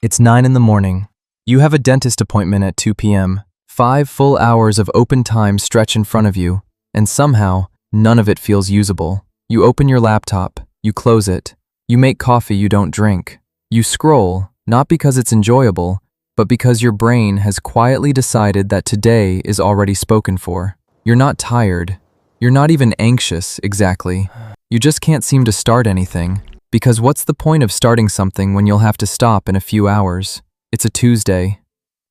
It's 9 in the morning. You have a dentist appointment at 2 p.m. 5 full hours of open time stretch in front of you, and somehow, none of it feels usable. You open your laptop, you close it, you make coffee you don't drink. You scroll, not because it's enjoyable, but because your brain has quietly decided that today is already spoken for. You're not tired. You're not even anxious, exactly. You just can't seem to start anything. Because what's the point of starting something when you'll have to stop in a few hours? It's a Tuesday.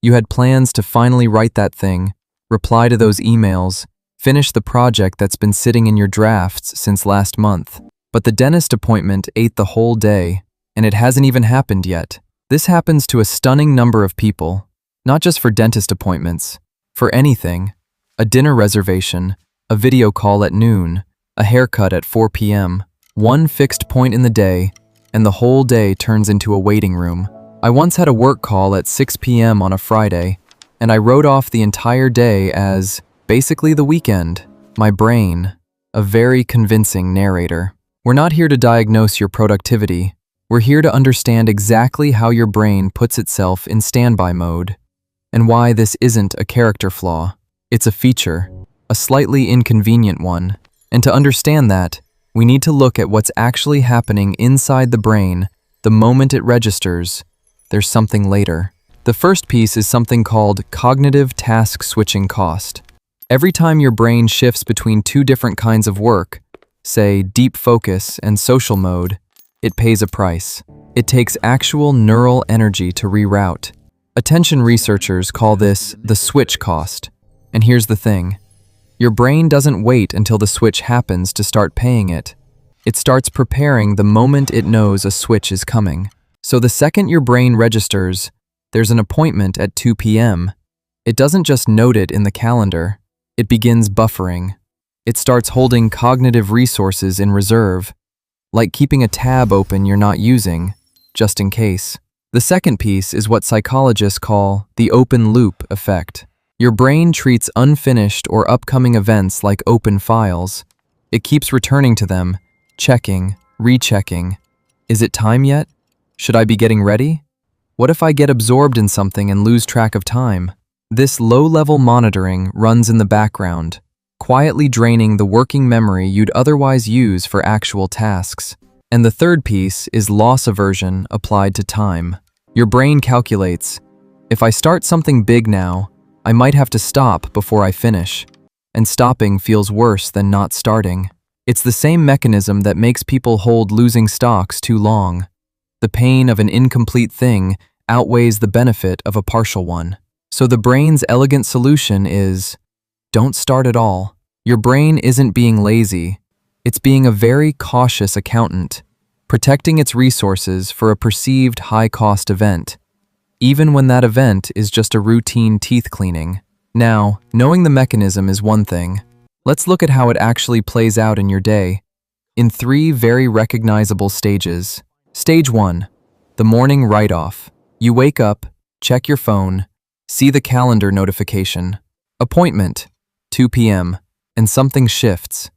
You had plans to finally write that thing, reply to those emails, finish the project that's been sitting in your drafts since last month. But the dentist appointment ate the whole day, and it hasn't even happened yet. This happens to a stunning number of people, not just for dentist appointments, for anything. A dinner reservation, a video call at noon, a haircut at 4 p.m., one fixed point in the day, and the whole day turns into a waiting room. I once had a work call at 6 p.m. on a Friday, and I wrote off the entire day as basically the weekend. My brain, a very convincing narrator. We're not here to diagnose your productivity. We're here to understand exactly how your brain puts itself in standby mode, and why this isn't a character flaw. It's a feature, a slightly inconvenient one, and to understand that, we need to look at what's actually happening inside the brain the moment it registers. There's something later. The first piece is something called cognitive task switching cost. Every time your brain shifts between two different kinds of work, say deep focus and social mode, it pays a price. It takes actual neural energy to reroute. Attention researchers call this the switch cost. And here's the thing. Your brain doesn't wait until the switch happens to start paying it. It starts preparing the moment it knows a switch is coming. So the second your brain registers, there's an appointment at 2 p.m., it doesn't just note it in the calendar. It begins buffering. It starts holding cognitive resources in reserve, like keeping a tab open you're not using, just in case. The second piece is what psychologists call the open loop effect. Your brain treats unfinished or upcoming events like open files. It keeps returning to them, checking, rechecking. Is it time yet? Should I be getting ready? What if I get absorbed in something and lose track of time? This low-level monitoring runs in the background, quietly draining the working memory you'd otherwise use for actual tasks. And the third piece is loss aversion applied to time. Your brain calculates, if I start something big now, I might have to stop before I finish, and stopping feels worse than not starting. It's the same mechanism that makes people hold losing stocks too long. The pain of an incomplete thing outweighs the benefit of a partial one. So the brain's elegant solution is, don't start at all. Your brain isn't being lazy. It's being a very cautious accountant, protecting its resources for a perceived high-cost event, even when that event is just a routine teeth cleaning. Now, knowing the mechanism is one thing. Let's look at how it actually plays out in your day, in 3 very recognizable stages. Stage 1, the morning write-off. You wake up, check your phone, see the calendar notification. Appointment, 2 p.m., and something shifts.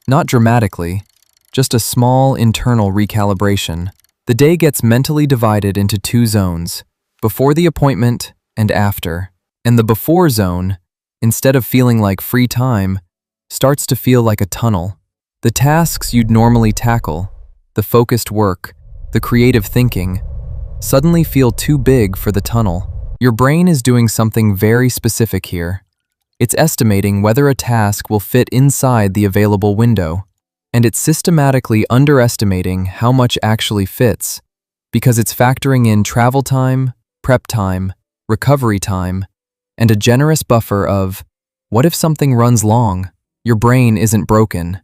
Not dramatically, just a small internal recalibration. The day gets mentally divided into 2 zones. Before the appointment and after. And the before zone, instead of feeling like free time, starts to feel like a tunnel. The tasks you'd normally tackle, the focused work, the creative thinking, suddenly feel too big for the tunnel. Your brain is doing something very specific here. It's estimating whether a task will fit inside the available window, and it's systematically underestimating how much actually fits, because it's factoring in travel time, prep time, recovery time, and a generous buffer of, what if something runs long? Your brain isn't broken.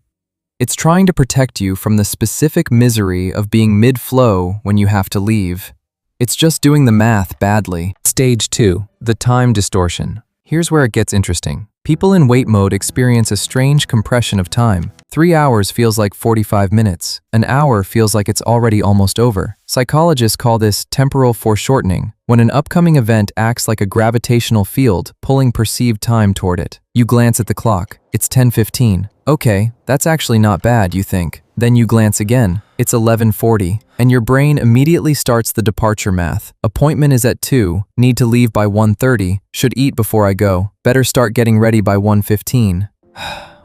It's trying to protect you from the specific misery of being mid-flow when you have to leave. It's just doing the math badly. Stage 2, the time distortion. Here's where it gets interesting. People in wait mode experience a strange compression of time. 3 hours feels like 45 minutes. An hour feels like it's already almost over. Psychologists call this temporal foreshortening, when an upcoming event acts like a gravitational field pulling perceived time toward it. You glance at the clock. It's 10:15. Okay, that's actually not bad, you think. Then you glance again. It's 11:40, and your brain immediately starts the departure math. Appointment is at 2, need to leave by 1:30, should eat before I go, better start getting ready by 1:15.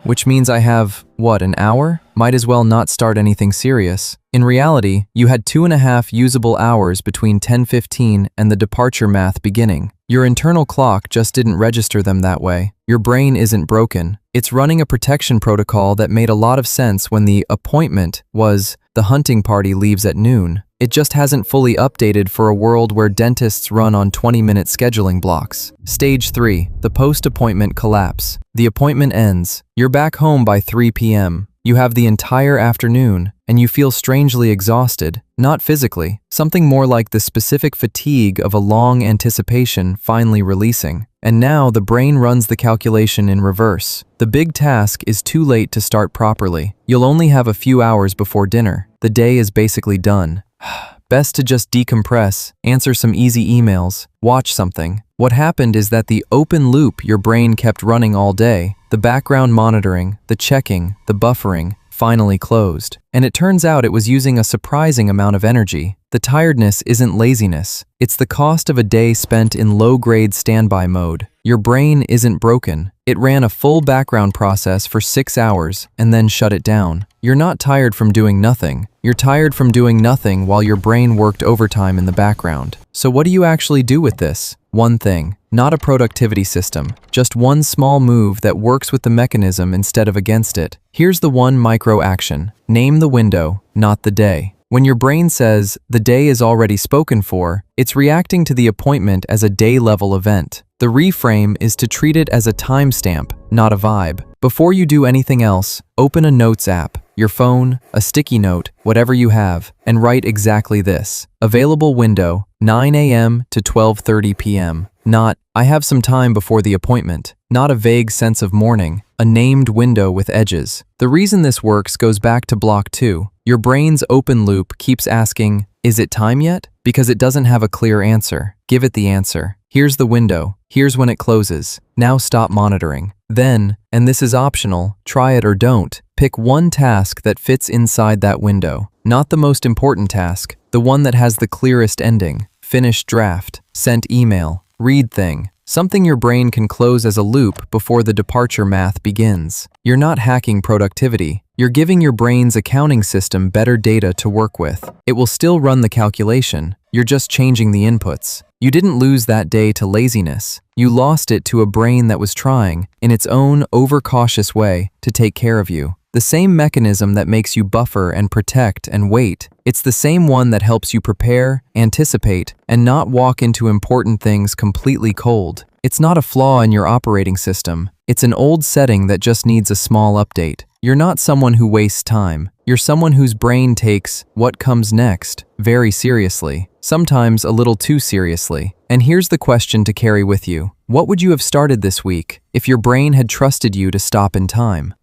Which means I have, what, an hour? Might as well not start anything serious. In reality, you had 2.5 usable hours between 10:15 and the departure math beginning. Your internal clock just didn't register them that way. Your brain isn't broken. It's running a protection protocol that made a lot of sense when the appointment was the hunting party leaves at noon. It just hasn't fully updated for a world where dentists run on 20-minute scheduling blocks. Stage 3, the post-appointment collapse. The appointment ends. You're back home by 3 p.m. You have the entire afternoon, and you feel strangely exhausted, not physically, something more like the specific fatigue of a long anticipation finally releasing. And now the brain runs the calculation in reverse. The big task is too late to start properly. You'll only have a few hours before dinner. The day is basically done. Best to just decompress, answer some easy emails, watch something. What happened is that the open loop your brain kept running all day, the background monitoring, the checking, the buffering, finally closed. And it turns out it was using a surprising amount of energy. The tiredness isn't laziness. It's the cost of a day spent in low-grade standby mode. Your brain isn't broken. It ran a full background process for 6 hours and then shut it down. You're not tired from doing nothing. You're tired from doing nothing while your brain worked overtime in the background. So what do you actually do with this? One thing, not a productivity system, just one small move that works with the mechanism instead of against it. Here's the one micro action. Name the window, not the day. When your brain says, the day is already spoken for, it's reacting to the appointment as a day-level event. The reframe is to treat it as a timestamp, not a vibe. Before you do anything else, open a notes app, your phone, a sticky note, whatever you have, and write exactly this. Available window, 9 a.m. to 12:30 p.m. Not, I have some time before the appointment. Not a vague sense of morning, a named window with edges. The reason this works goes back to block 2. Your brain's open loop keeps asking, is it time yet? Because it doesn't have a clear answer. Give it the answer. Here's the window. Here's when it closes. Now stop monitoring. Then, and this is optional, try it or don't, pick one task that fits inside that window. Not the most important task, the one that has the clearest ending. Finished draft, sent email, read thing. Something your brain can close as a loop before the departure math begins. You're not hacking productivity. You're giving your brain's accounting system better data to work with. It will still run the calculation. You're just changing the inputs. You didn't lose that day to laziness. You lost it to a brain that was trying, in its own overcautious way, to take care of you. The same mechanism that makes you buffer and protect and wait. It's the same one that helps you prepare, anticipate, and not walk into important things completely cold. It's not a flaw in your operating system. It's an old setting that just needs a small update. You're not someone who wastes time. You're someone whose brain takes what comes next very seriously, sometimes a little too seriously. And here's the question to carry with you. What would you have started this week if your brain had trusted you to stop in time?